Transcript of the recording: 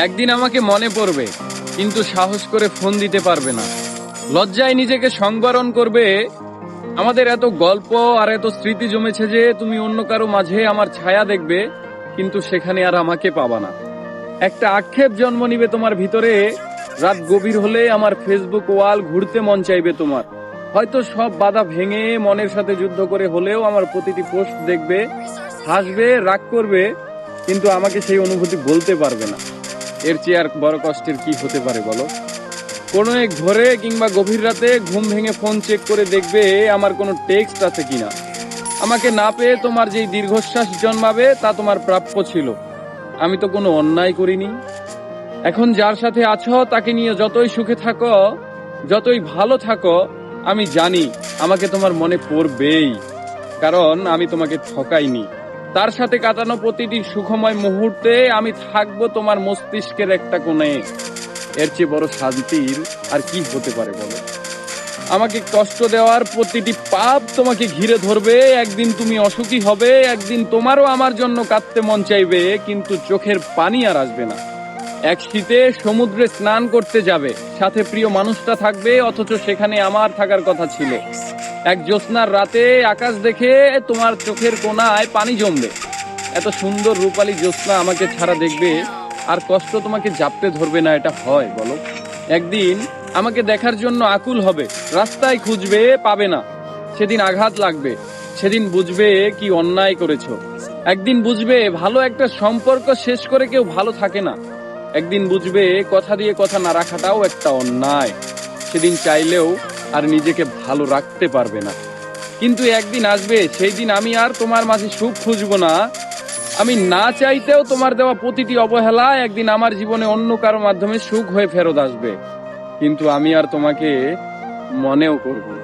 একদিন আমাকে মনে পড়বে, কিন্তু সাহস করে ফোন দিতে পারবে না। লজ্জায় নিজেকে সংবরণ করবে। আমাদের এত গল্প আর এত স্মৃতি জমেছে যে তুমি অন্য কারো মাঝে আমার ছায়া দেখবে, কিন্তু সেখানে আর আমাকে পাবা না। একটা আক্ষেপ জন্ম নিবে তোমার ভিতরে। রাত গভীর হলে আমার ফেসবুক ওয়াল ঘুরতে মন চাইবে তোমার। হয়তো সব বাধা ভেঙে মনের সাথে যুদ্ধ করে হলেও আমার প্রতিটি পোস্ট দেখবে, হাসবে, রাগ করবে, কিন্তু আমাকে সেই অনুভূতি বলতে পারবে না। এর চেয়ে আর বড় কষ্টের কি হতে পারে বলো? কোনো এক ভোরে কিংবা গভীর রাতে ঘুম ভেঙে ফোন চেক করে দেখবে আমার কোনো টেক্সট আছে কিনা। আমাকে না পেয়ে তোমার যেই দীর্ঘশ্বাস জন্মাবে তা তোমার প্রাপ্য ছিল। আমি তো কোনো অন্যায় করিনি। এখন যার সাথে আছো তাকে নিয়ে যতই সুখে থাকো, যতই ভালো থাকো, আমি জানি আমাকে তোমার মনে পড়বেই, কারণ আমি তোমাকে ঠকাইনি। তার সাথে কাটানো প্রতিটি সুখময় মুহূর্তে আমি থাকবো তোমার মস্তিষ্কের একটা কোণে। এর চেয়ে বড় শান্তির আর কি হতে পারে বলো? আমাকে কষ্ট দেওয়ার প্রতিটি পাপ তোমাকে ঘিরে ধরবে। একদিন তুমি অসুখী হবে, একদিন তোমারও আমার জন্য কাঁদতে মন চাইবে, কিন্তু চোখের পানি আর আসবে না। এক শীতে সমুদ্রে স্নান করতে যাবে, সাথে প্রিয় মানুষটা থাকবে, অথচ সেখানে আমার থাকার কথা ছিল। এক জ্যোৎস্নার রাতে আকাশ দেখে তোমার চোখের কোণায় পানি জমবে। এত সুন্দর রূপালী জ্যোৎস্না আমাকে ছাড়া দেখবে, আর কষ্ট তোমাকে জাপটে ধরবে না। এটা হয় বলো? একদিন আমাকে দেখার জন্য আকুল হবে, রাস্তায় খুঁজবে, পাবে না। সেদিন আঘাত লাগবে, সেদিন বুঝবে কি অন্যায় করেছো। একদিন বুঝবে ভালো একটা সম্পর্ক শেষ করে কেউ ভালো থাকে না। একদিন বুঝবে কথা দিয়ে কথা না রাখাটাও একটা অন্যায়। সেদিন চাইলেও আর নিজেকে ভালো রাখতে পারবে না। কিন্তু একদিন আসবে, সেই দিন আমি আর তোমার মাঝে সুখ খুঁজবো না। আমি না চাইতেও তোমার দেওয়া প্রতিটি অবহেলা একদিন আমার জীবনে অন্য কারো মাধ্যমে সুখ হয়ে ফেরত আসবে, কিন্তু আমি আর তোমাকে মনেও করব না।